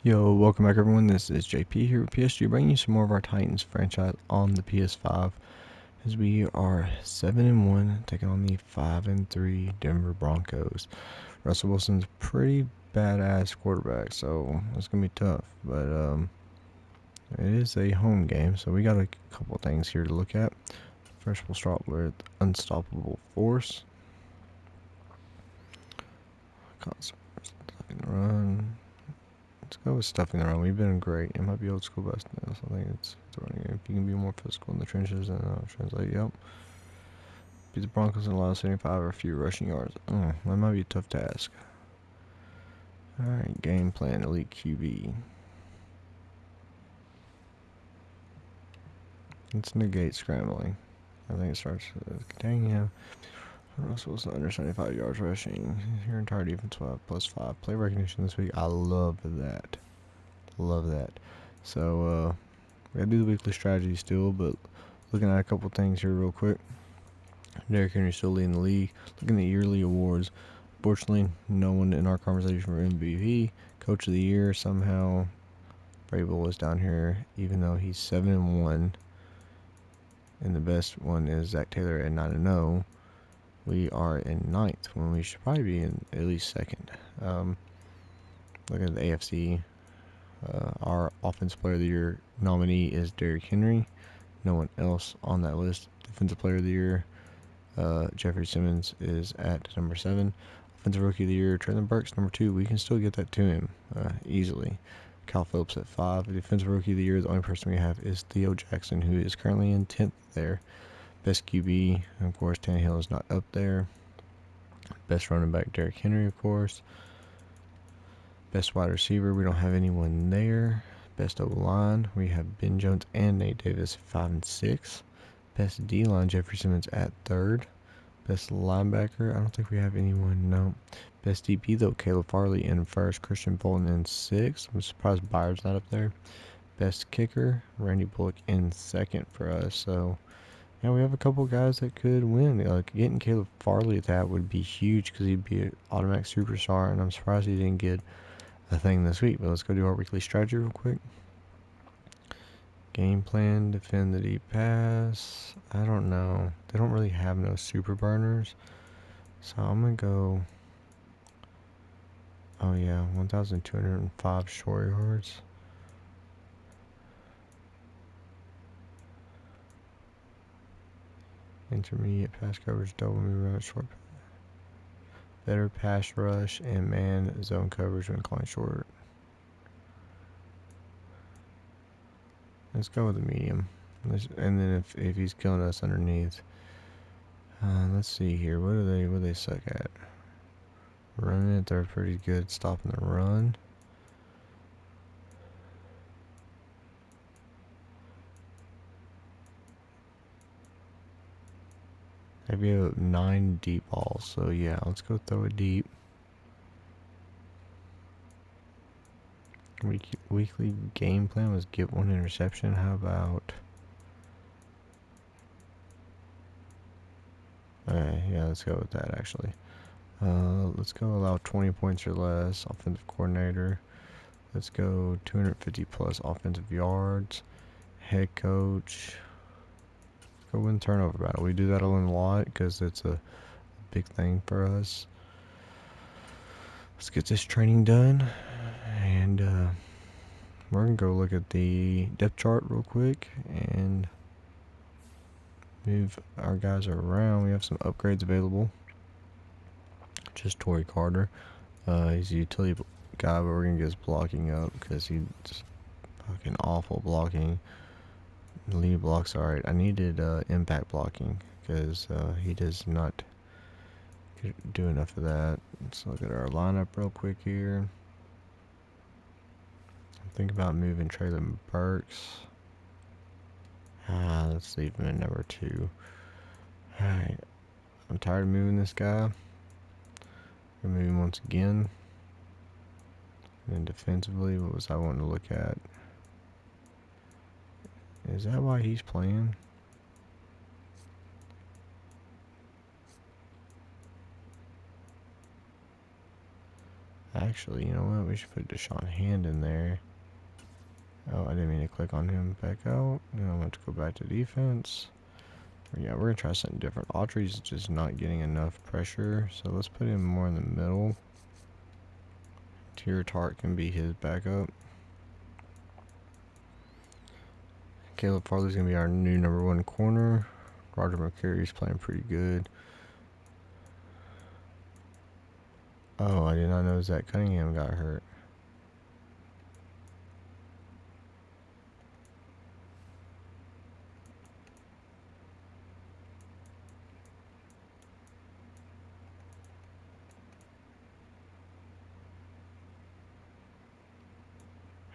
Yo, welcome back everyone, this is JP here with PSG, bringing you some more of our Titans franchise on the PS5, as we are 7-1, taking on the 5-3 Denver Broncos. Russell Wilson's pretty badass quarterback, so it's going to be tough, but it is a home game, so we got a couple things here to look at. First, we'll start with Unstoppable Force. Stuffing the run. Let's go with stuffing the run. We've been great. It might be old school best now, so I think it's the running game. If you can be more physical in the trenches, then I'll translate. Yep. Beat the Broncos and allow 75 or few rushing yards. That might be a tough task. Alright, game plan, elite QB. Let's negate scrambling. I think it starts with containing him. Russell Wilson under 75 yards rushing. Your entire defense will have +5. Play recognition this week. I love that. Love that. So, we gotta do the weekly strategy still, but looking at a couple things here real quick. Derrick Henry still leading the league. Looking at yearly awards. Fortunately, no one in our conversation for MVP. Coach of the year, somehow, Vrabel was down here, even though he's 7-1. And the best one is Zach Taylor at 9-0. We are in ninth when we should probably be in at least second. Looking at the AFC, our Offensive Player of the Year nominee is Derrick Henry. No one else on that list. Defensive Player of the Year, Jeffrey Simmons is at number 7. Offensive Rookie of the Year, Traylon Burks, number 2. We can still get that to him easily. Kyle Phillips at 5. Defensive Rookie of the Year, the only person we have is Theo Jackson, who is currently in 10th there. Best QB, of course, Tannehill is not up there. Best running back, Derrick Henry, of course. Best wide receiver, we don't have anyone there. Best O-line, we have Ben Jones and Nate Davis, 5 and 6. Best D-line, Jeffrey Simmons at 3rd. Best linebacker, I don't think we have anyone, no. Best DP, though, Caleb Farley in 1st, Christian Fulton in 6th. I'm surprised Byard's not up there. Best kicker, Randy Bullock in 2nd for us, so yeah, we have a couple guys that could win. Like, getting Caleb Farley at that would be huge because he'd be an automatic superstar, and I'm surprised he didn't get a thing this week. But let's go do our weekly strategy real quick. Game plan, defend the deep pass. I don't know. They don't really have no super burners. So I'm going to go... Oh yeah, 1,205 short yards. Intermediate pass coverage, double move rush, short. Better pass rush and man zone coverage when calling short. Let's go with the medium. And then if he's killing us underneath. Let's see here. What do they suck at? Running it, they're pretty good stopping the run. Maybe a 9 deep balls. So yeah, let's go throw it deep. Weekly game plan was get 1 interception. How about... yeah, let's go with that actually. Let's go allow 20 points or less. Offensive coordinator. Let's go 250 plus offensive yards. Head coach. Let's go win turnover battle. We do that a lot because it's a big thing for us. Let's get this training done. And we're going to go look at the depth chart real quick and move our guys around. We have some upgrades available. Just Torrey Carter. He's a utility guy, but we're going to get his blocking up because he's fucking awful blocking. Lead blocks alright. I needed impact blocking because he does not do enough of that. Let's look at our lineup real quick here. Think about moving Traylon Burks. Let's leave him in number 2. Alright. I'm tired of moving this guy. Gonna move him once again. And then defensively, what was I wanting to look at? Is that why he's playing? Actually, you know what? We should put Deshaun Hand in there. Oh, I didn't mean to click on him. Back out. Then I'm going to go back to defense. Yeah, we're going to try something different. Autry's just not getting enough pressure, so let's put him more in the middle. Tier Tart can be his backup. Caleb Farley's going to be our new #1 corner. Roger McCreary's playing pretty good. Oh, I did not know Zach Cunningham got hurt.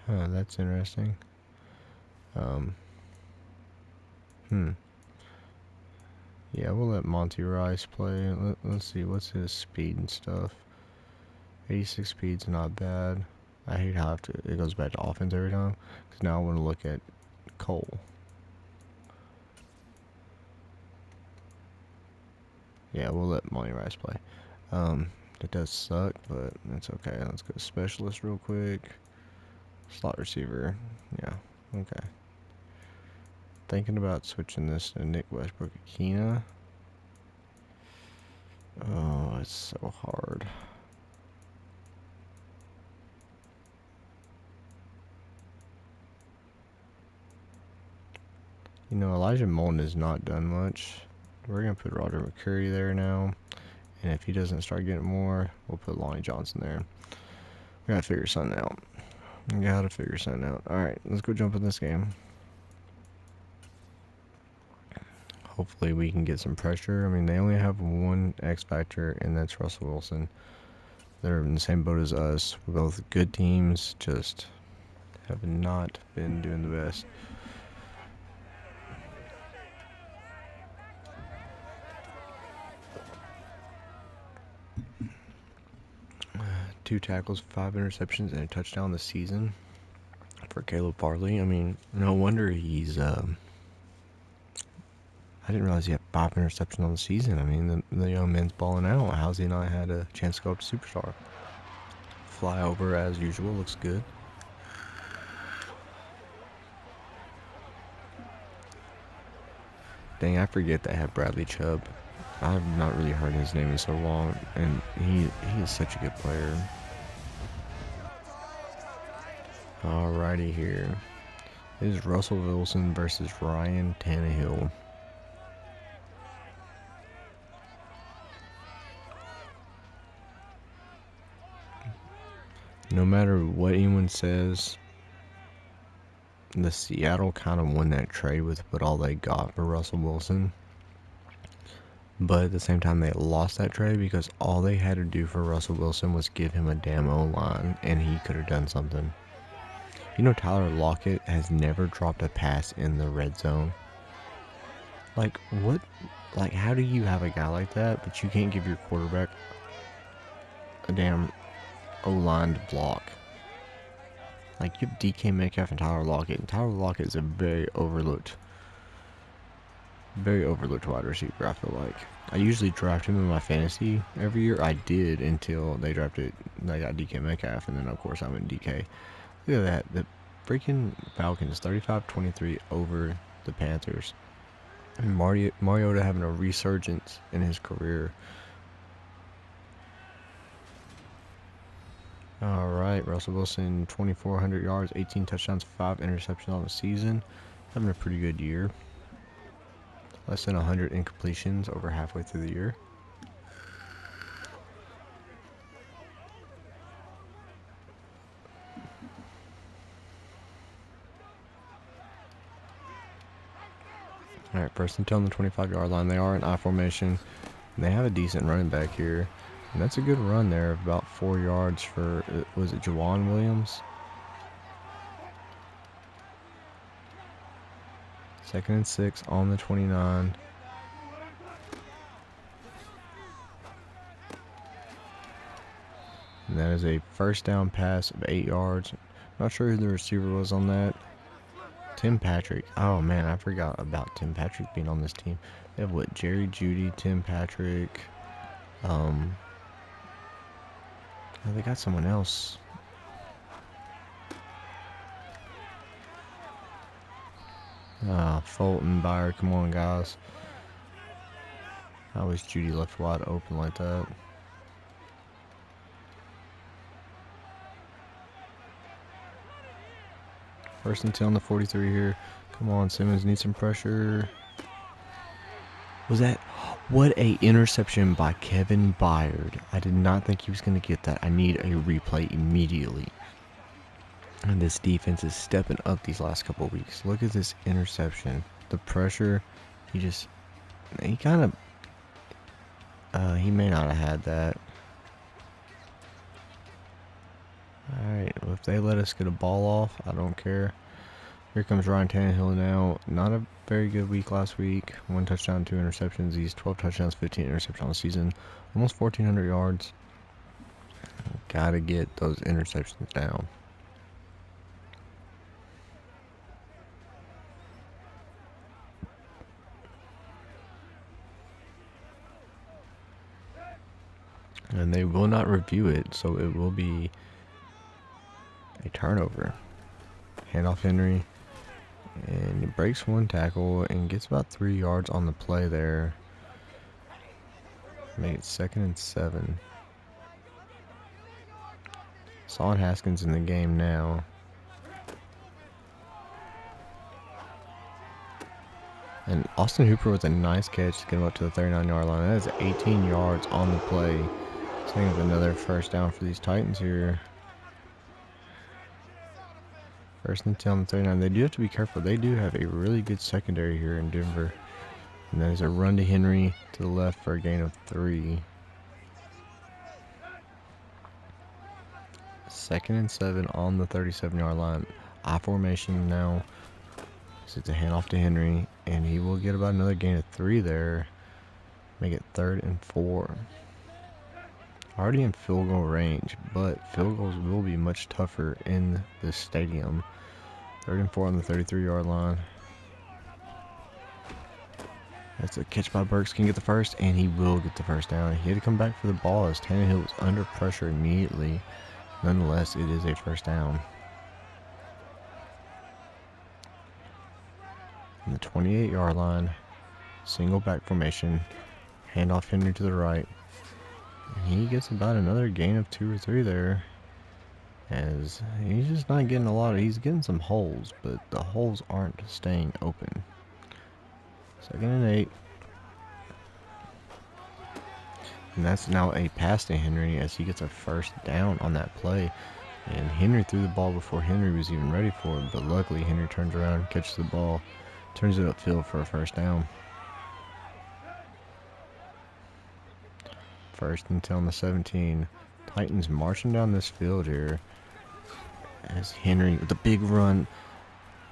Huh, that's interesting. Yeah, we'll let Monty Rice play. Let's see, what's his speed and stuff. 86 speed's not bad. I hate how it goes back to offense every time. Because now I want to look at Cole. Yeah, we'll let Monty Rice play. It does suck, but it's okay. Let's go specialist real quick. Slot receiver. Yeah, okay. Thinking about switching this to Nick Westbrook-Akina. Oh, it's so hard. You know, Elijah Molden has not done much. We're going to put Roger McCreary there now. And if he doesn't start getting more, we'll put Lonnie Johnson there. We got to figure something out. Alright, let's go jump in this game. Hopefully we can get some pressure. I mean, they only have one X Factor, and that's Russell Wilson. They're in the same boat as us. We're both good teams, just have not been doing the best. Two tackles, 5 interceptions, and a touchdown this season for Caleb Farley. I mean, no wonder he's I didn't realize he had 5 interceptions on the season. I mean, the young man's balling out. How's he not had a chance to go up to Superstar? Flyover as usual, looks good. Dang, I forget that I have Bradley Chubb. I've not really heard his name in so long, and he is such a good player. Alrighty here. It is Russell Wilson versus Ryan Tannehill. No matter what anyone says, the Seattle kind of won that trade with what all they got for Russell Wilson. But at the same time, they lost that trade because all they had to do for Russell Wilson was give him a damn O-line, and he could have done something. You know, Tyler Lockett has never dropped a pass in the red zone. Like, what? Like, how do you have a guy like that, but you can't give your quarterback a damn O-line to block? Like, you have DK Metcalf and Tyler Lockett, and Tyler Lockett is a very overlooked wide receiver, I feel like. I usually draft him in my fantasy every year. I did until they got DK Metcalf, and then, of course, I went DK. Look at that. The freaking Falcons, 35-23 over the Panthers. And Mariota having a resurgence in his career. Alright, Russell Wilson, 2,400 yards, 18 touchdowns, 5 interceptions on the season. Having a pretty good year. Less than 100 incompletions over halfway through the year. Alright, first and 10 on the 25-yard line. They are in I formation. And they have a decent running back here. And that's a good run there of about 4 yards for, was it Jawan Williams? Second and 6 on the 29. And that is a first down pass of 8 yards. Not sure who the receiver was on that. Tim Patrick. Oh man, I forgot about Tim Patrick being on this team. They have what? Jerry Jeudy, Tim Patrick. Oh, they got someone else. Ah, Fulton, Byard, come on, guys. How was Judy left wide open like that? First and 10 on the 43 here. Come on, Simmons needs some pressure. Was that... What a interception by Kevin Byard. I did not think he was going to get that. I need a replay immediately. And this defense is stepping up these last couple of weeks. Look at this interception. The pressure, he kind of, he may not have had that. Alright, well, if they let us get a ball off, I don't care. Here comes Ryan Tannehill now. Not a very good week last week. 1 touchdown, 2 interceptions. He's 12 touchdowns, 15 interceptions on the season. Almost 1,400 yards. Gotta get those interceptions down. And they will not review it, so it will be a turnover. Handoff Henry. And he breaks 1 tackle and gets about 3 yards on the play there. Make it 2nd and 7. Solid Haskins in the game now. And Austin Hooper with a nice catch to get him up to the 39-yard line. That is 18 yards on the play. Setting up another first down for these Titans here. First and 10 on the 39. They do have to be careful. They do have a really good secondary here in Denver. And there's a run to Henry to the left for a gain of 3. 2nd and 7 on the 37-yard line. I formation now. So it's a handoff to Henry. And he will get about another gain of 3 there. Make it 3rd and 4. Already in field goal range, but field goals will be much tougher in this stadium. 3rd and 4 on the 33-yard line. That's a catch by Burks. Can get the first, and he will get the first down. He had to come back for the ball as Tannehill was under pressure immediately. Nonetheless, it is a first down. On the 28-yard line, single back formation. Handoff Henry to the right. And he gets about another gain of 2 or 3 there. As he's just not getting a lot of... He's getting some holes, but the holes aren't staying open. 2nd and 8. And that's now a pass to Henry as he gets a first down on that play. And Henry threw the ball before Henry was even ready for it. But luckily, Henry turns around, catches the ball, turns it upfield for a first down. 1st and 10 on the 17. Titans marching down this field here. As Henry with a big run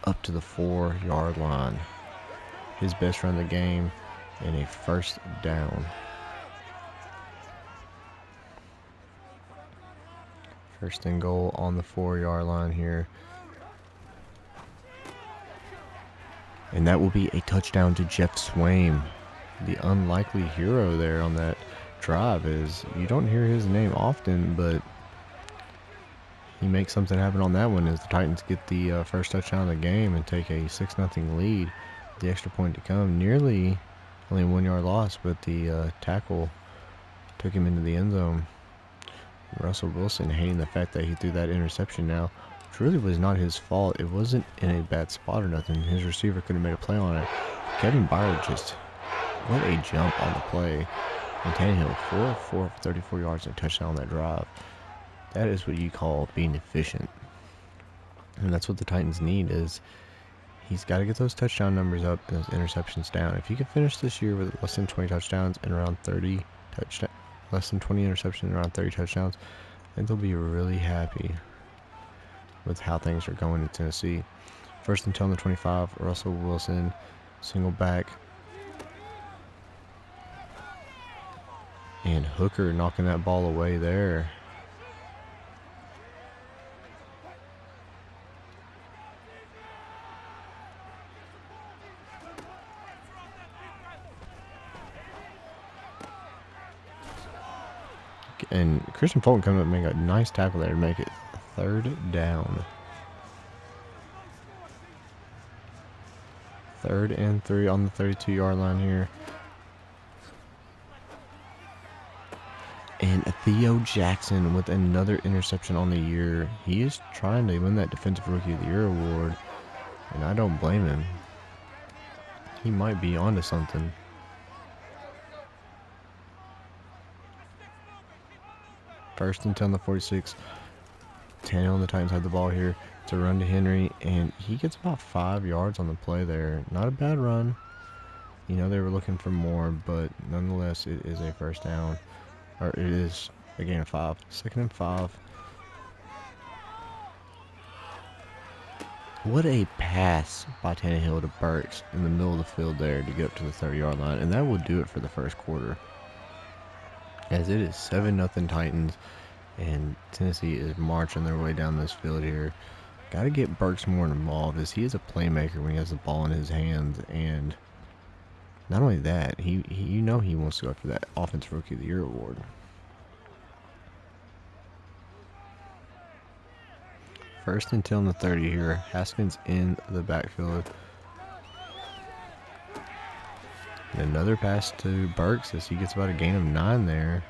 up to the 4-yard line. His best run of the game and a first down. 1st and goal on the 4-yard line here. And that will be a touchdown to Jeff Swaim. The unlikely hero there on that drive is you don't hear his name often, but he makes something happen on that one as the Titans get the first touchdown of the game and take a 6-0 lead. The extra point to come. Nearly only a 1-yard loss, but the tackle took him into the end zone. Russell Wilson hating the fact that he threw that interception now, which really was not his fault. It wasn't in a bad spot or nothing. His receiver could have made a play on it. Kevin Byard just, what a jump on the play. And Tannehill, 4 of 4 for 34 yards and a touchdown on that drive. That is what you call being efficient. And that's what the Titans need is he's got to get those touchdown numbers up and those interceptions down. If he can finish this year with less than 20 touchdowns and around 30 touchdowns, less than 20 interceptions and around 30 touchdowns, I think they'll be really happy with how things are going in Tennessee. 1st and 10 on the 25, Russell Wilson, single back. And Hooker knocking that ball away there. and Christian Fulton coming up and make a nice tackle there to make it 3rd down. 3rd and 3 on the 32-yard line here. And Theo Jackson with another interception on the year. He is trying to win that Defensive Rookie of the Year award, and I don't blame him. He might be onto something. First and 10 on the 46. 10 on the Titans have the ball here to run to Henry, and he gets about 5 yards on the play there. Not a bad run. You know, they were looking for more, but nonetheless, it is a first down. Or it is a gain of 5. 2nd and 5. What a pass by Tannehill to Burks in the middle of the field there to get up to the 30-yard line. And that will do it for the first quarter. As it is 7-0 Titans. And Tennessee is marching their way down this field here. Got to get Burks more involved, as he is a playmaker when he has the ball in his hands. And not only that, he you know he wants to go after that Offensive Rookie of the Year award. First and 10 on the 30 here. Haskins in the backfield. And another pass to Burks as he gets about a gain of 9 there.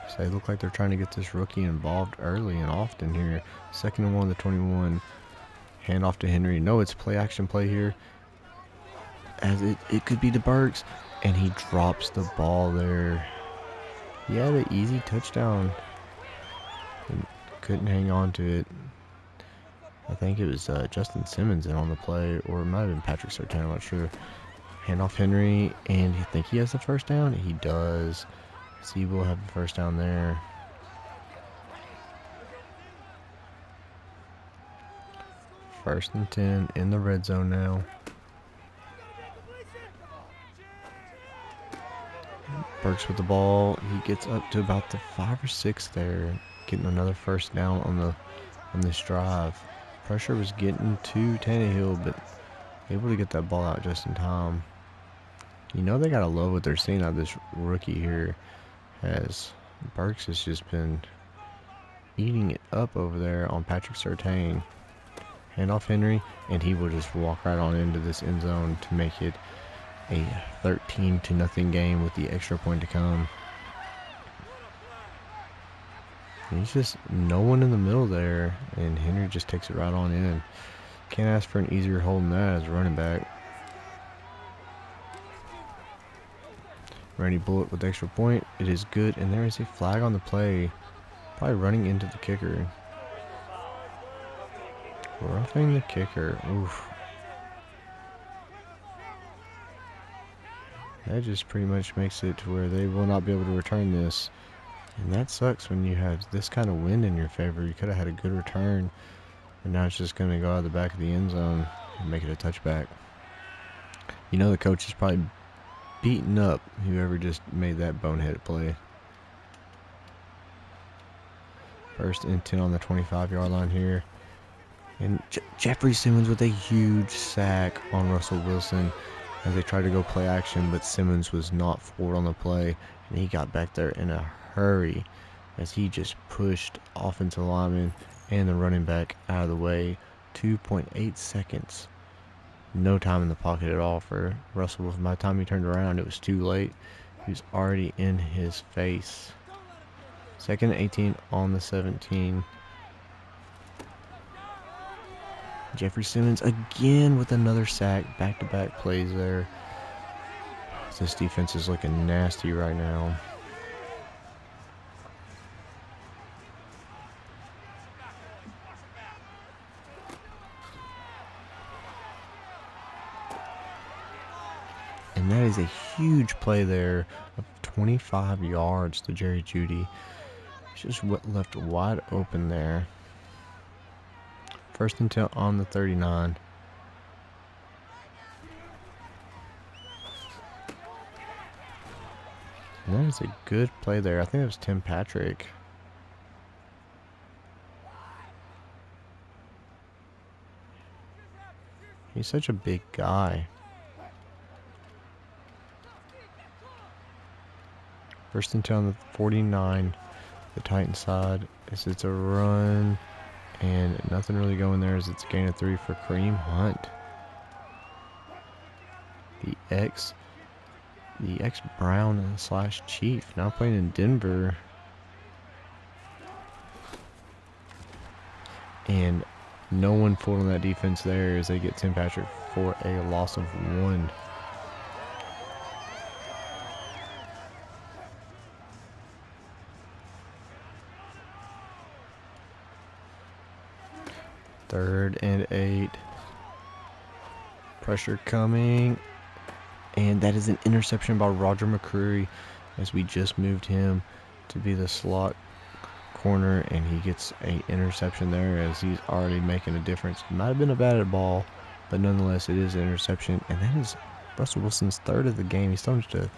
So they look like they're trying to get this rookie involved early and often here. 2nd and 1 on the 21. Hand off to Henry. No, it's play action play here. As it could be to Burks. And he drops the ball there. He had an easy touchdown. And couldn't hang on to it. I think it was Justin Simmons in on the play. Or it might have been Patrick Surtain, I'm not sure. Hand off Henry. And you think he has the first down? He does. So he will have the first down there. First and 10 in the red zone now. Burks with the ball. He gets up to about the 5 or 6 there, getting another first down on this drive. Pressure was getting to Tannehill, but able to get that ball out just in time. You know they gotta love what they're seeing out of this rookie here, as Burks has just been eating it up over there on Patrick Surtain. Hand off Henry, and he will just walk right on into this end zone to make it a 13-0 game with the extra point to come. He's just no one in the middle there, and Henry just takes it right on in. Can't ask for an easier hold than that as a running back. Randy Bullock with the extra point. It is good, and there is a flag on the play. Probably running into the kicker. Roughing the kicker. Oof. That just pretty much makes it to where they will not be able to return this. And that sucks when you have this kind of wind in your favor. You could have had a good return. And now it's just going to go out of the back of the end zone and make it a touchback. You know the coach is probably beating up whoever just made that boneheaded play. First and 10 on the 25-yard line here. And Jeffrey Simmons with a huge sack on Russell Wilson as they tried to go play action, but Simmons was not forward on the play, and he got back there in a hurry as he just pushed offensive lineman and the running back out of the way. 2.8 seconds. No time in the pocket at all for Russell Wilson. By the time he turned around, it was too late. He was already in his face. 2nd and 18 on the 17. Jeffrey Simmons again with another sack. Back-to-back plays there. This defense is looking nasty right now. And that is a huge play there of 25 yards to Jerry Jeudy. It's just left wide open there. First and 10 on the 39. And that is a good play there. I think it was Tim Patrick. He's such a big guy. First and 10 on the 49. The Titans side. It's a run, and nothing really going there as it's a gain of 3 for Kareem Hunt. The ex-Brown / Chief, now playing in Denver. And no one fooled on that defense there as they get Tim Patrick for a loss of 1. Third and 8. Pressure coming. And that is an interception by Roger McCreary as we just moved him to be the slot corner, and he gets an interception there as he's already making a difference. Might have been a batted ball, but nonetheless it is an interception, and that is Russell Wilson's 3rd of the game. He's thrown to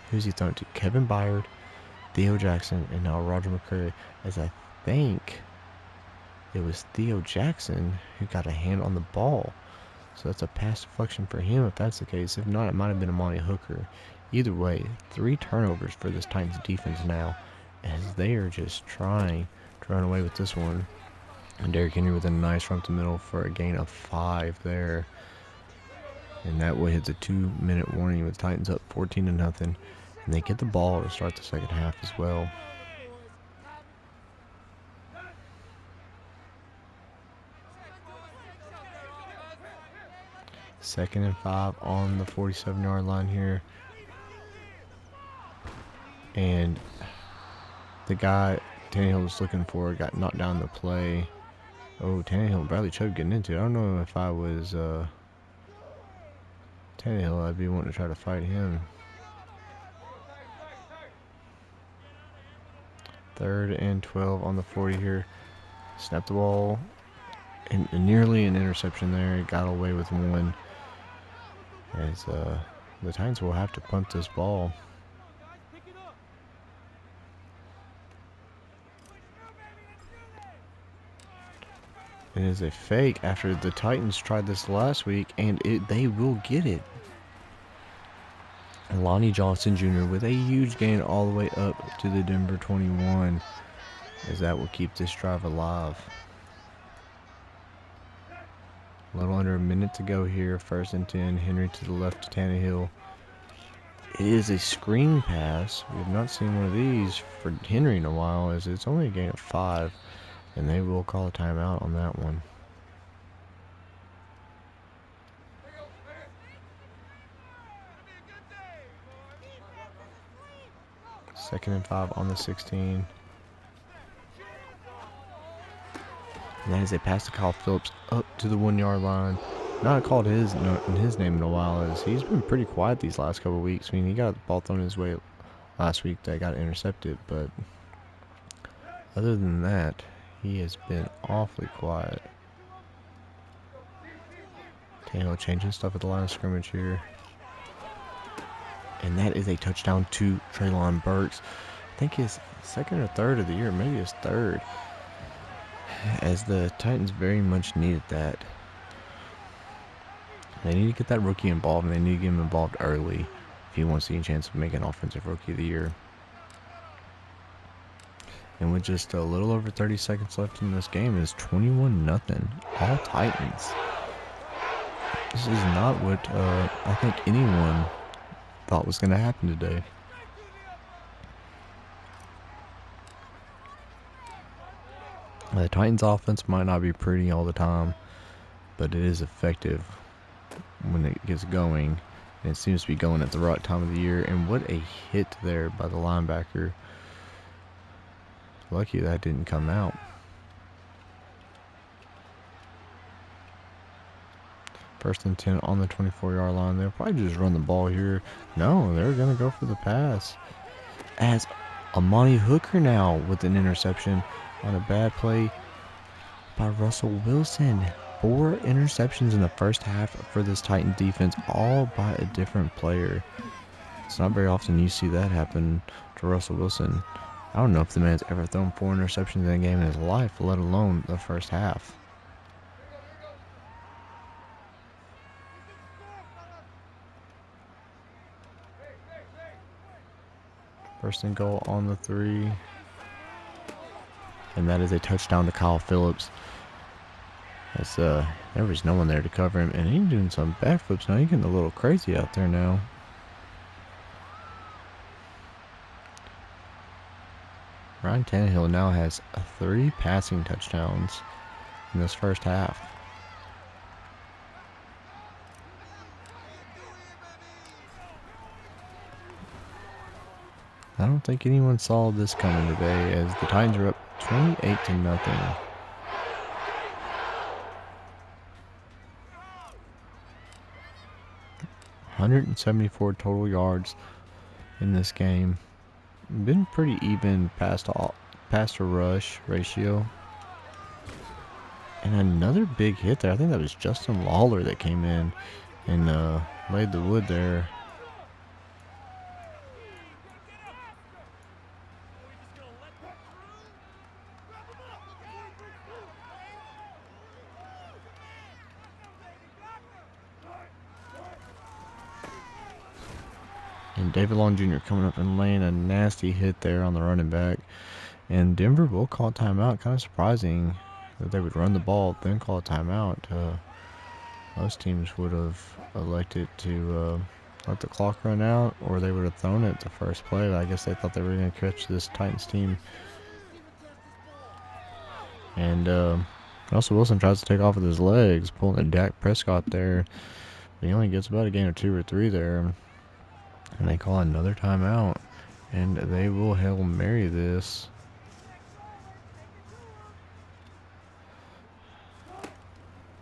who's he thrown to? Kevin Byard, Theo Jackson, and now Roger McCreary, as I think it was Theo Jackson who got a hand on the ball. So that's a pass deflection for him if that's the case. If not, it might have been Amani Hooker. Either way, 3 turnovers for this Titans defense now as they are just trying to run away with this one. And Derrick Henry with a nice run to the middle for a gain of 5 there. And that way hits a 2-minute warning with Titans up 14-0. And they get the ball to start the second half as well. Second and 5 on the 47-yard line here. And the guy Tannehill was looking for got knocked down the play. Oh, Tannehill and Bradley Chubb getting into it. I don't know if I was Tannehill, I'd be wanting to try to fight him. 3rd and 12 on the 40 here. Snap the ball. And nearly an interception there. Got away with 1. As the Titans will have to punt this ball. It is a fake after the Titans tried this last week, and they will get it. Lonnie Johnson Jr. with a huge gain all the way up to the Denver 21, as that will keep this drive alive. A little under a minute to go here. 1st and 10. Henry to the left to Tannehill. It is a screen pass. We have not seen one of these for Henry in a while, as it's only a gain of 5. And they will call a timeout on that one. Second and 5 on the 16. And that is a pass to Kyle Phillips up to the 1-yard line. Not called his name in a while, as he's been pretty quiet these last couple of weeks. I mean, he got the ball thrown his way last week that got intercepted, but other than that, he has been awfully quiet. Tannehill changing stuff at the line of scrimmage here. And that is a touchdown to Treylon Burks. I think his 2nd or 3rd of the year, maybe his 3rd. As the Titans very much needed that. They need to get that rookie involved, and they need to get him involved early if he wants to see a chance of making Offensive Rookie of the Year. And with just a little over 30 seconds left in this game, it's 21-0. All Titans. This is not what I think anyone thought was going to happen today. The Titans offense might not be pretty all the time, but it is effective when it gets going. And it seems to be going at the right time of the year. And what a hit there by the linebacker. Lucky that didn't come out. First and 10 on the 24-yard line. They'll probably just run the ball here. No, they're going to go for the pass. As Amani Hooker now with an interception on a bad play by Russell Wilson. 4 interceptions in the first half for this Titan defense, all by a different player. It's not very often you see that happen to Russell Wilson. I don't know if the man's ever thrown 4 interceptions in a game in his life, let alone the first half. First and goal on the 3. And that is a touchdown to Kyle Phillips. That's, there was no one there to cover him. And he's doing some backflips now. He's getting a little crazy out there now. Ryan Tannehill now has 3 passing touchdowns in this first half. I don't think anyone saw this coming today as the Titans are up 28-0. $174 total yards in this game. Been pretty even pass to rush ratio. And another big hit there. I think that was Justin Lawler that came in and laid the wood there. And David Long Jr. coming up and laying a nasty hit there on the running back. And Denver will call timeout. Kind of surprising that they would run the ball, then call a timeout. Most teams would have elected to let the clock run out, or they would have thrown it the first play. But I guess they thought they were going to catch this Titans team. And Russell Wilson tries to take off with his legs, pulling a Dak Prescott there. But he only gets about a gain of 2 or 3 there. And they call another timeout. And they will Hail Mary this.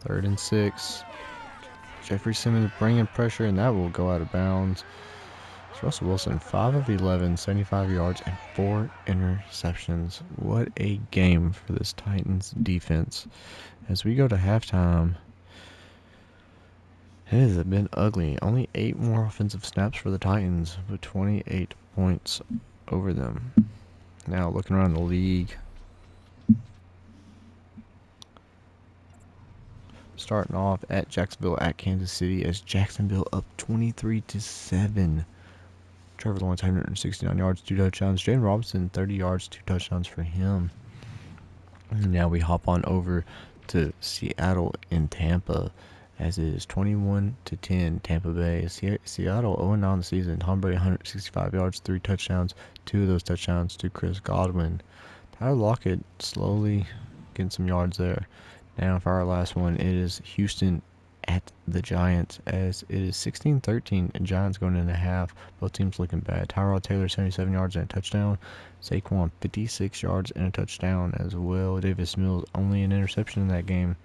Third and 6. Jeffrey Simmons bringing pressure, and that will go out of bounds. It's Russell Wilson, 5 of 11, 75 yards, and 4 interceptions. What a game for this Titans defense. As we go to halftime, it has been ugly. Only 8 more offensive snaps for the Titans, with 28 points over them. Now, looking around the league, starting off at Jacksonville at Kansas City, as Jacksonville up 23-7. Trevor Lawrence 169 yards, 2 touchdowns. Jaden Robinson 30 yards, 2 touchdowns for him. And now we hop on over to Seattle and Tampa, as it is 21-10 Tampa Bay. Seattle 0-9 on the season. Tom Brady 165 yards, 3 touchdowns. 2 of those touchdowns to Chris Godwin. Tyler Lockett slowly getting some yards there. Now for our last one, it is Houston at the Giants, as it is 16-13 and Giants going in a half. Both teams looking bad. Tyrod Taylor 77 yards and a touchdown. Saquon 56 yards and a touchdown as well. Davis Mills only an interception in that game.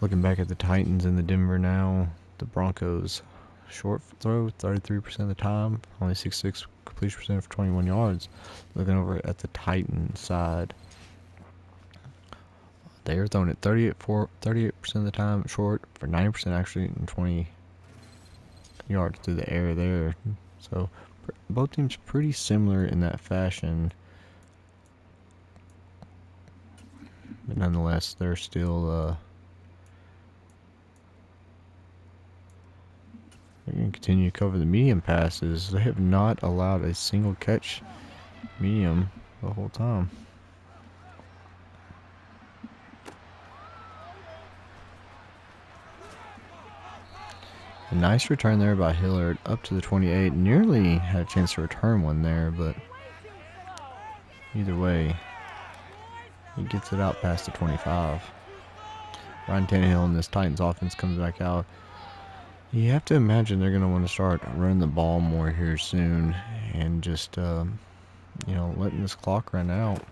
Looking back at the Titans and the Denver now, the Broncos short throw 33% of the time, only 66 completion percent for 21 yards. Looking over at the Titans side, they are throwing it 38% of the time short for 90% actually, and 20 yards through the air there. So both teams pretty similar in that fashion. But nonetheless, they're still they're going to continue to cover the medium passes. They have not allowed a single catch medium the whole time. A nice return there by Hillard up to the 28. Nearly had a chance to return one there, but either way, he gets it out past the 25. Ryan Tannehill and this Titans offense comes back out. You have to imagine they're going to want to start running the ball more here soon and just, letting this clock run out.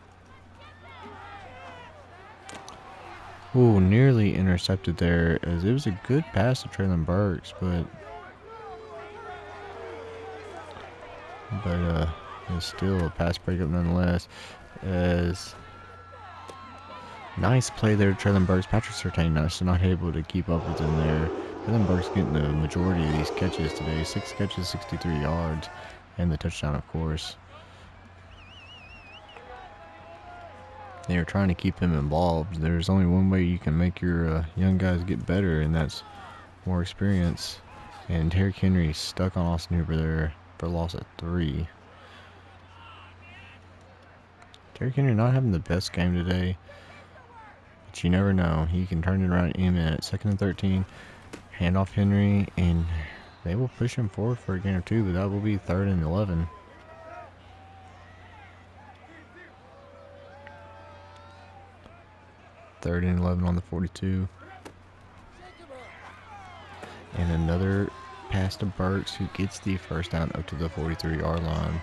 Ooh, nearly intercepted there, as it was a good pass to Traylon Burks, but it's still a pass breakup nonetheless. As nice play there to Traylon Burks. Patrick Surtain not able to keep up with him there. Traylon Burks getting the majority of these catches today. 6 catches, 63 yards, and the touchdown, of course. They were trying to keep him involved. There's only one way you can make your young guys get better, and that's more experience. And Derrick Henry stuck on Austin Hooper there for a loss of 3. Derrick Henry not having the best game today, but you never know. He can turn it around in a minute. 2nd and 13. Hand off Henry, and they will push him forward for a gain or two, but that will be 3rd and 11. Third and 11 on the 42. And another pass to Burks, who gets the first down up to the 43-yard line.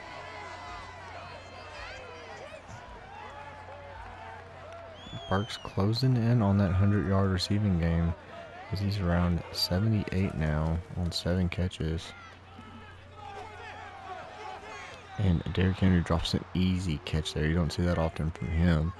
Burks closing in on that 100-yard receiving game, as he's around 78 now on 7 catches. And Derrick Henry drops an easy catch there. You don't see that often from him,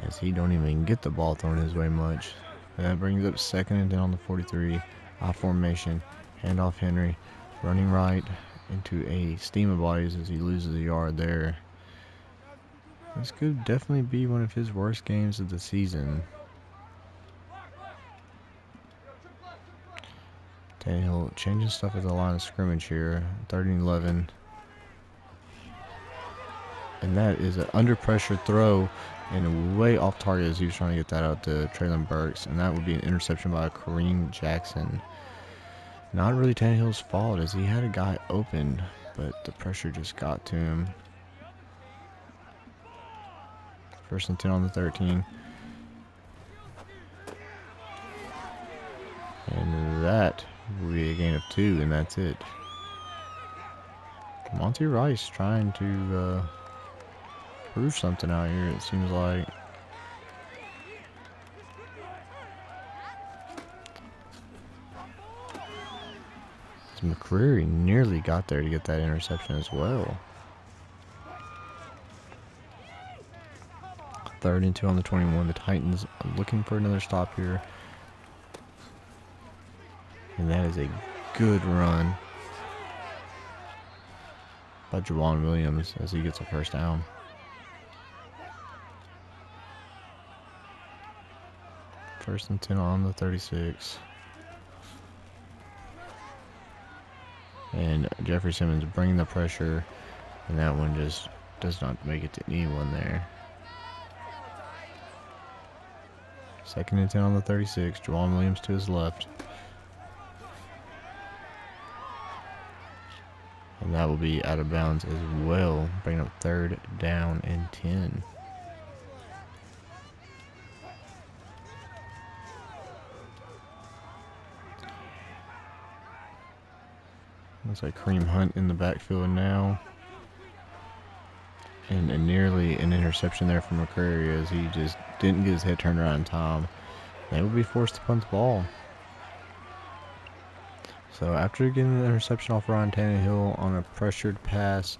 as he don't even get the ball thrown his way much. And that brings up 2nd and 10 on the 43. I formation, handoff Henry, running right into a steam of bodies as he loses a yard there. This could definitely be one of his worst games of the season. Tannehill changing stuff at the line of scrimmage here. 3rd and 11. And that is an under pressure throw and way off target as he was trying to get that out to Traylon Burks. And that would be an interception by Kareem Jackson. Not really Tannehill's fault, as he had a guy open, but the pressure just got to him. 1st and 10 on the 13. And that will be a gain of 2, and that's it. Monty Rice trying to prove something out here, it seems like. McCreary nearly got there to get that interception as well. 3rd and 2 on the 21. The Titans are looking for another stop here. And that is a good run by Jawan Williams as he gets a first down. First and 10 on the 36. And Jeffrey Simmons bringing the pressure, and that one just does not make it to anyone there. 2nd and 10 on the 36. Jawan Williams to his left. And that will be out of bounds as well, bringing up 3rd down and 10. Looks like Kareem Hunt in the backfield now. And nearly an interception there from McCreary as he just didn't get his head turned around in time. They will be forced to punt the ball. So after getting the interception off Ryan Tannehill on a pressured pass,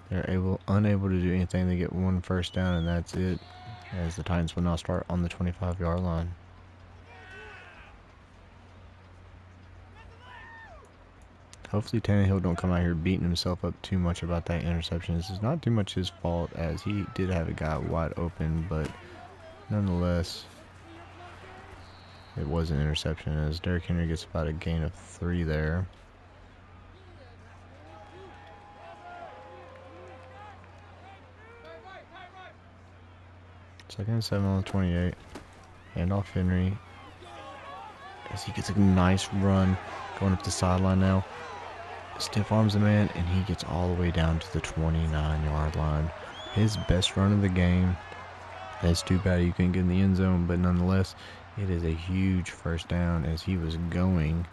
they're unable to do anything. They get 1 first down, and that's it, as the Titans will now start on the 25-yard line. Hopefully Tannehill don't come out here beating himself up too much about that interception. This is not too much his fault, as he did have a guy wide open, but nonetheless, it was an interception as Derrick Henry gets about a gain of 3 there. Second and 7 on the 28. Handoff Henry as he gets a nice run going up the sideline now. Stiff arms the man, and he gets all the way down to the 29-yard line. His best run of the game. That's too bad you couldn't get in the end zone, but nonetheless, it is a huge first down as he was going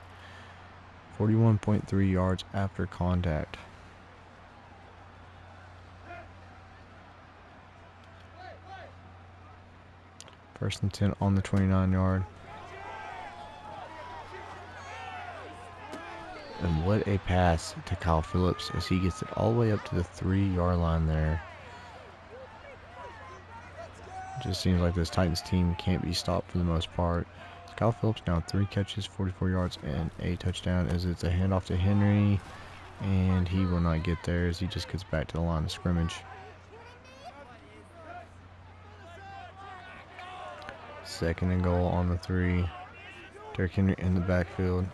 41.3 yards after contact. First and 10 on the 29-yard. And what a pass to Kyle Phillips as he gets it all the way up to the 3-yard line there. It just seems like this Titans team can't be stopped for the most part. Kyle Phillips now 3 catches, 44 yards, and a touchdown as it's a handoff to Henry. And he will not get there as he just gets back to the line of scrimmage. Second and goal on the 3. Derrick Henry in the backfield.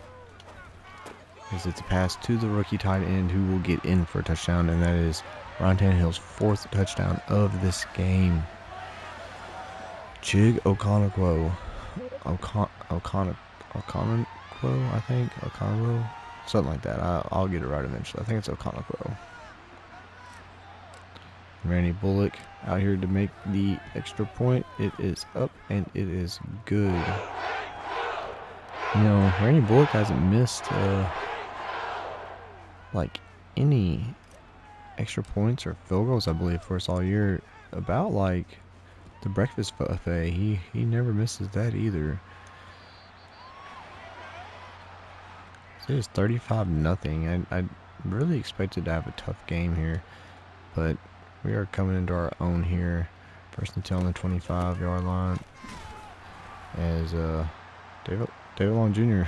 As it's a pass to the rookie tight end who will get in for a touchdown, and that is Ryan Tannehill's 4th touchdown of this game. Jig Okonkwo, I think, Okonkwo, something like that. I'll get it right eventually. I think it's Okonkwo. Randy Bullock out here to make the extra point. It is up and it is good. You know, Randy Bullock hasn't missed like any extra points or field goals, I believe, for us all year. About like the breakfast buffet, he never misses that either. So it is 35-0. I really expected to have a tough game here, but we are coming into our own here. 1st and 10 on the 25-yard line. As David Long Jr.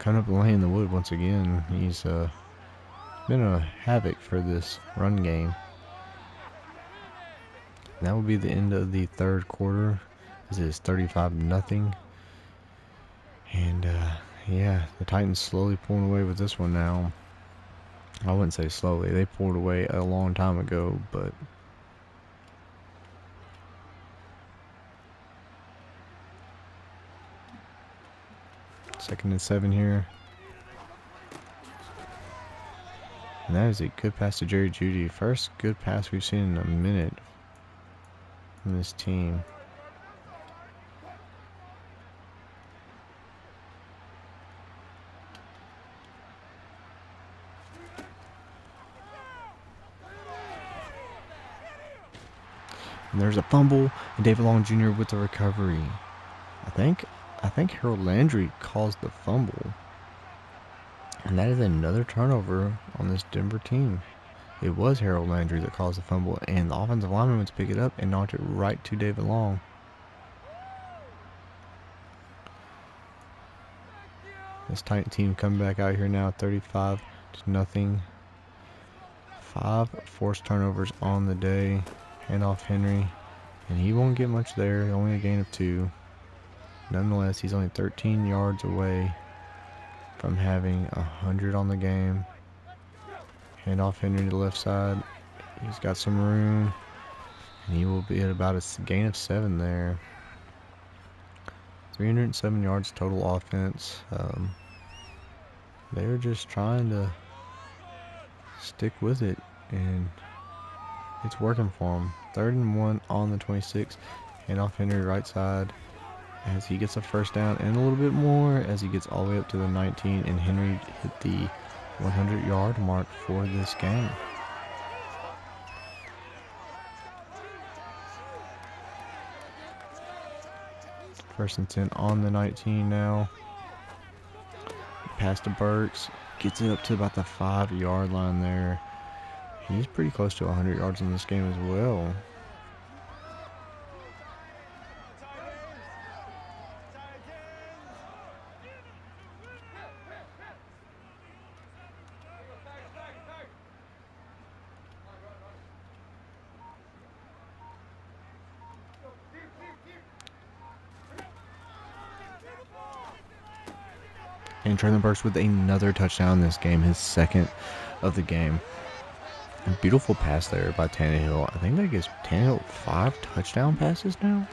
coming up the lane in the wood once again. He's been a havoc for this run game. And that will be the end of the 3rd quarter. This is 35-0. And yeah, the Titans slowly pulling away with this one now. I wouldn't say slowly. They pulled away a long time ago, but 2nd and 7 here. And that is a good pass to Jerry Jeudy. First good pass we've seen in a minute from this team. And there's a fumble, and David Long Jr. with the recovery. I think Harold Landry caused the fumble. And that is another turnover on this Denver team. It was Harold Landry that caused the fumble, and the offensive lineman went to pick it up and knocked it right to David Long. This Titan team coming back out here now, 35-0. 5 forced turnovers on the day. Hand off Henry, and he won't get much there. Only a gain of 2. Nonetheless, he's only 13 yards away from having 100 on the game. Hand off Henry to the left side. He's got some room, and he will be at about a gain of 7 there. 307 yards total offense. They're just trying to stick with it, and it's working for him. 3rd and 1 on the 26. Hand off Henry right side as he gets a 1st down and a little bit more as he gets all the way up to the 19, and Henry hit the 100-yard mark for this game. First and 10 on the 19 now. Pass to Burks. Gets it up to about the 5-yard line there. He's pretty close to 100 yards in this game as well. And Traylon Burks with another touchdown in this game, his 2nd of the game. A beautiful pass there by Tannehill. I think that gives Tannehill 5 touchdown passes now.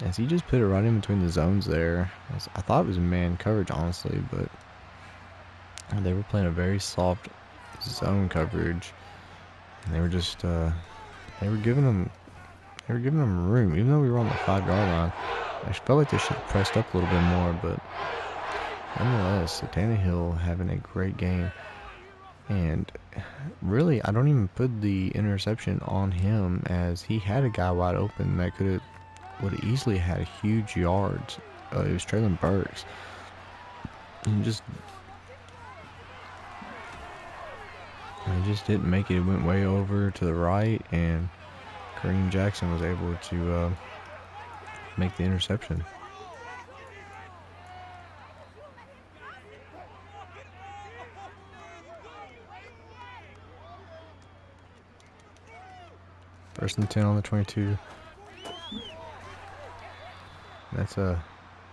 As he just put it right in between the zones there. I thought it was man coverage, honestly, but they were playing a very soft zone coverage. And they were just, they were giving them room, even though we were on the 5-yard line. I felt like they should have pressed up a little bit more, but nonetheless, Tannehill having a great game. And really, I don't even put the interception on him, as he had a guy wide open that would have easily had huge yards. It was Traylon Burks. And he just didn't make it. It went way over to the right, and Kareem Jackson was able to make the interception. First and 10 on the 22. That's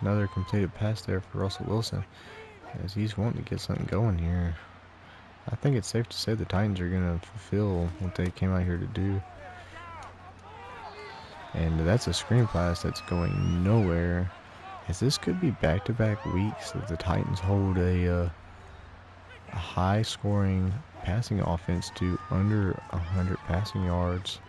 another completed pass there for Russell Wilson, as he's wanting to get something going here. I think it's safe to say the Titans are going to fulfill what they came out here to do. And that's a screen pass that's going nowhere. As this could be back-to-back weeks that the Titans hold a high-scoring passing offense to under 100 passing yards.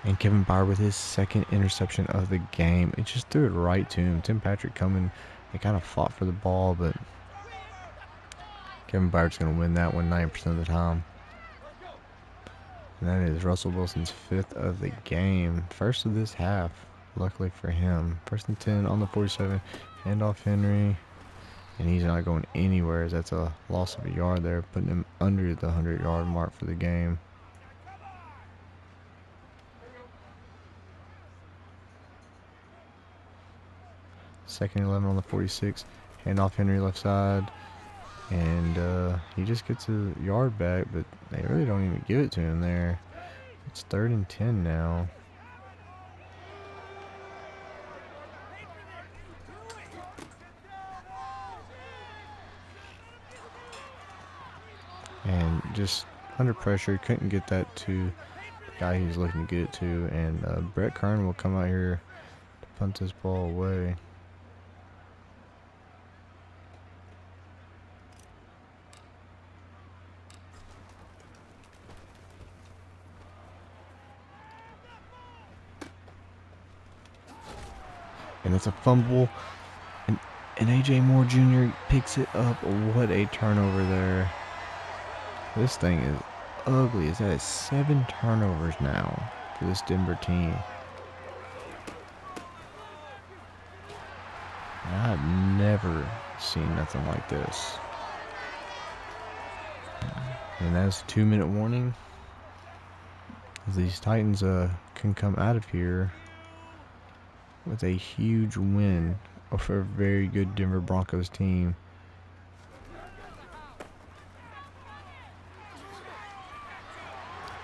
And Kevin Byard with his second interception of the game. It just threw it right to him. Tim Patrick coming. They kind of fought for the ball, but Kevin Byard's going to win that one 90% of the time. And that is Russell Wilson's 5th of the game. First of this half, luckily for him. 1st and 10 on the 47. Handoff Henry. And he's not going anywhere, as that's a loss of a yard there, putting him under the 100-yard mark for the game. Second 11 on the 46. Handoff Henry left side. And he just gets a yard back, but they really don't even give it to him there. It's 3rd and 10 now. And just under pressure, couldn't get that to the guy he was looking to get it to. And Brett Kern will come out here to punt this ball away. And it's a fumble. And A.J. Moore Jr. picks it up. What a turnover there. This thing is ugly. That is 7 turnovers now for this Denver team. I've never seen nothing like this. And that's a 2-minute warning. These Titans can come out of here with a huge win over a very good Denver Broncos team.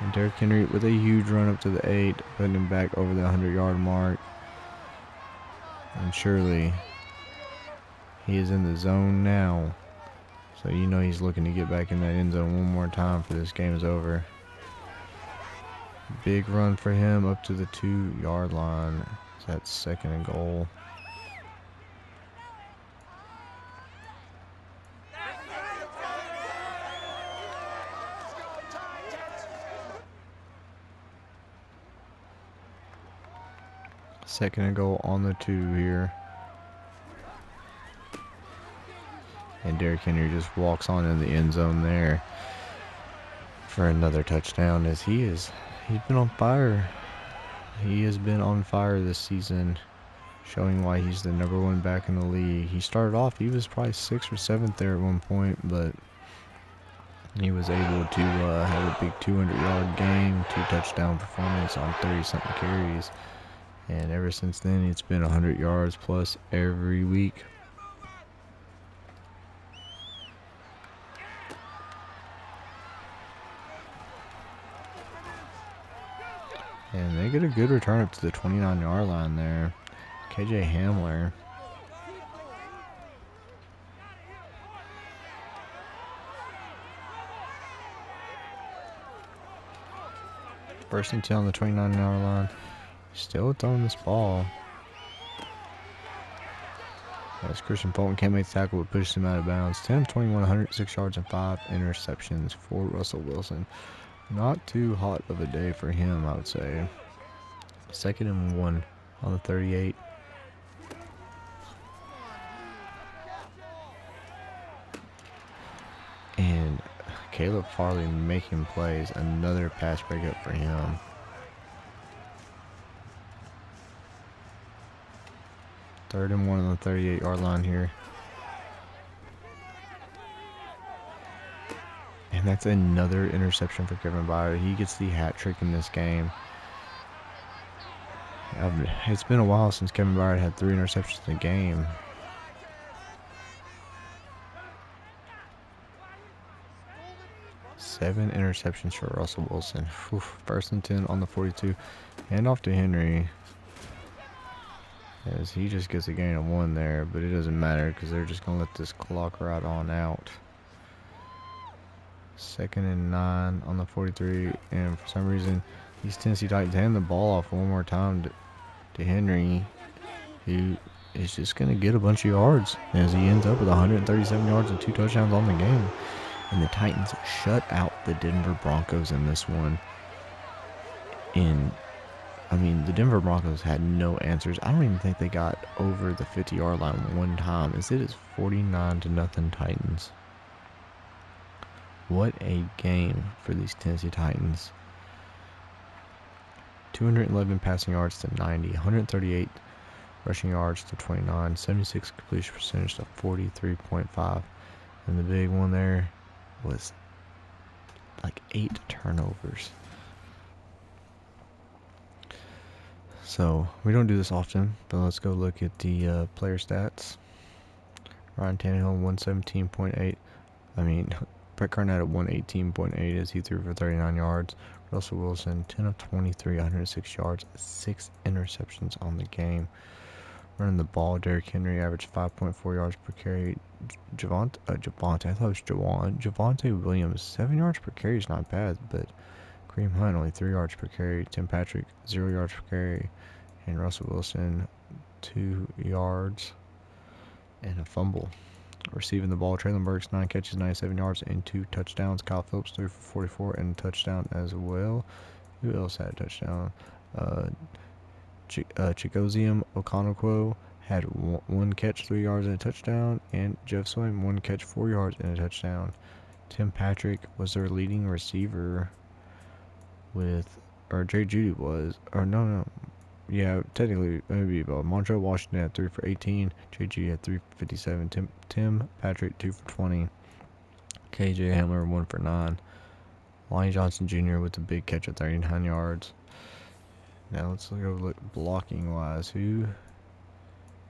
And Derrick Henry with a huge run up to the 8, putting him back over the 100-yard mark. And surely he is in the zone now. So you know he's looking to get back in that end zone one more time before this game is over. Big run for him up to the 2-yard line. That's 2nd and goal. Second and goal on the 2 here. And Derrick Henry just walks on in the end zone there for another touchdown, as he's been on fire. He has been on fire this season, showing why he's the #1 back in the league. He started off, he was probably 6th or 7th there at one point, but he was able to have a big 200-yard game, 2 touchdown performance on 30-something carries. And ever since then, it's been 100 yards plus every week. And they get a good return up to the 29-yard line there. KJ Hamler. First and 10 on the 29-yard line. Still throwing this ball. As Christian Fulton can't make the tackle, but pushes him out of bounds. 10 of 21, 106 yards and 5 interceptions for Russell Wilson. Not too hot of a day for him, I would say. 2nd and 1 on the 38. And Caleb Farley making plays. Another pass breakup for him. Third and 1 on the 38-yard line here. And that's another interception for Kevin Byard. He gets the hat trick in this game. It's been a while since Kevin Byard had 3 interceptions in a game. Seven interceptions for Russell Wilson. Whew. 1st and 10 on the 42. Hand off to Henry. as he just gets a gain of 1 there, but it doesn't matter because they're just going to let this clock right on out. 2nd and 9 on the 43, and for some reason, these Tennessee Titans hand the ball off one more time to Henry, who is just going to get a bunch of yards as he ends up with 137 yards and 2 touchdowns on the game. And the Titans shut out the Denver Broncos in this one. And, I mean, the Denver Broncos had no answers. I don't even think they got over the 50-yard line one time, as it is 49-0 Titans. What a game for these Tennessee Titans. 211 passing yards to 90, 138 rushing yards to 29, 76 completion percentage to 43.5. And the big one there was like 8 turnovers. So, we don't do this often, but let's go look at the player stats. Ryan Tannehill, 117.8. I mean, Brett Garnett at 118.8 as he threw for 39 yards. Russell Wilson, 10 of 23, 106 yards, 6 interceptions on the game. Running the ball, Derrick Henry averaged 5.4 yards per carry. Javonte, I thought it was Javonte Williams, 7 yards per carry is not bad, but Kareem Hunt, only 3 yards per carry. Tim Patrick, 0 yards per carry. And Russell Wilson, 2 yards and a fumble. Receiving the ball, Traylon Burks, 9 catches, 97 yards, and 2 touchdowns. Kyle Phillips threw for 44 and a touchdown as well. Who else had a touchdown? Chigozium Okonkwo had 1 catch, 3 yards, and a touchdown. And Jeff Swaim, 1 catch, 4 yards, and a touchdown. Tim Patrick was their leading receiver or Jay Judy was, or no. Yeah, technically, maybe, but Montrell Washington had 3 for 18. JG had 3 for 57. Tim Patrick, 2 for 20. KJ Hamler, 1 for 9. Lonnie Johnson Jr. with a big catch of 39 yards. Now, let's go look blocking-wise. Taylor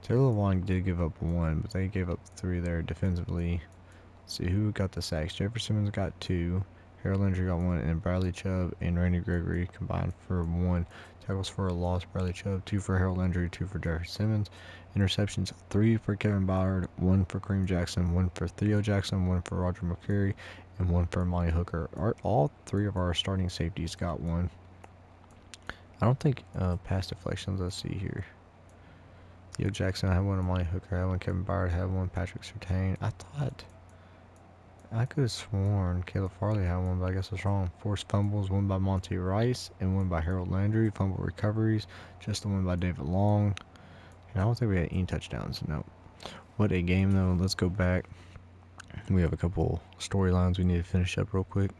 Lewan did give up 1, but they gave up 3 there defensively. Let's see who got the sacks. Jefferson Simmons got 2. Harold Landry got 1, and Bradley Chubb and Randy Gregory combined for 1. Tackles for a loss, Bradley Chubb, 2 for Harold Landry, 2 for Jefferson Simmons. Interceptions, 3 for Kevin Byard, 1 for Kareem Jackson, 1 for Theo Jackson, 1 for Roger McCreary, and 1 for Monty Hooker. All 3 of our starting safeties got 1. I don't think pass deflections, let's see here. Theo Jackson had 1, Monty Hooker had 1, Kevin Byard had 1, Patrick Surtain. I could have sworn Caleb Farley had 1, but I guess I was wrong. Forced fumbles, 1 by Monty Rice and 1 by Harold Landry. Fumble recoveries, just the 1 by David Long. And I don't think we had any touchdowns. No. What a game, though. Let's go back. We have a couple storylines we need to finish up real quick.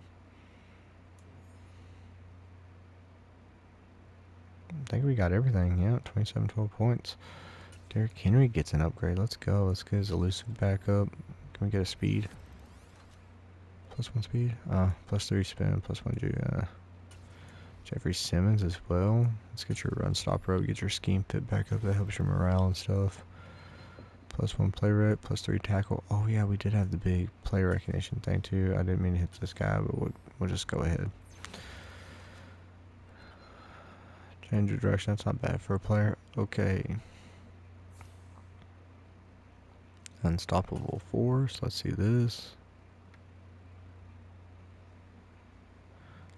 I think we got everything. Yeah, 27-12 points. Derrick Henry gets an upgrade. Let's go. Let's get his elusive back up. Can we get a speed? +1 speed? +3 spin, +1 juke. Jeffrey Simmons as well. Let's get your run stop rope, get your scheme fit back up. That helps your morale and stuff. +1 play rec, +3 tackle. Oh yeah, we did have the big play recognition thing too. I didn't mean to hit this guy, but we'll just go ahead. Change your direction, that's not bad for a player. Okay. Unstoppable force, let's see this.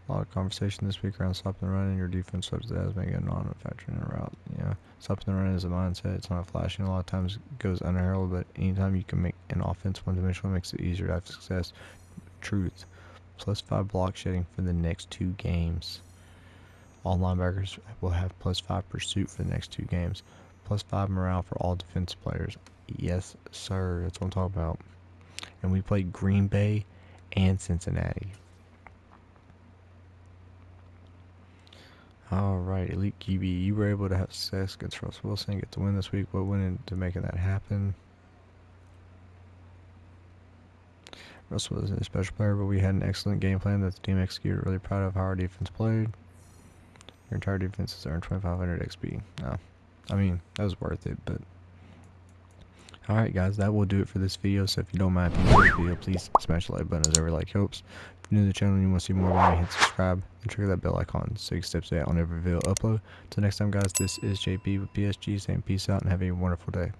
A lot of conversation this week around stopping the run, and your defense such as making a non-factor in a route. Yeah, stopping the run is a mindset. It's not flashing. A lot of times it goes unheralded, but anytime you can make an offense one-dimensional, makes it easier to have success. Truth. +5 block shedding for the next 2 games. All linebackers will have +5 pursuit for the next 2 games. +5 morale for all defense players. Yes, sir. That's what I'm talking about. And we played Green Bay and Cincinnati. Alright, Elite QB, you were able to have success against Russell Wilson, get the win this week. What went into making that happen? Russell wasn't a special player, but we had an excellent game plan that the team executed. Really proud of how our defense played. Your entire defense has earned 2,500 XP. No, I mean, that was worth it, but Alright guys, that will do it for this video. So if you don't mind, if you enjoyed the video, please smash the like button as every like helps. If you're new to the channel and you want to see more about me, hit subscribe and trigger that bell icon so you can stay up to date on every video upload. Till next time guys, this is JP with PSG saying peace out and have a wonderful day.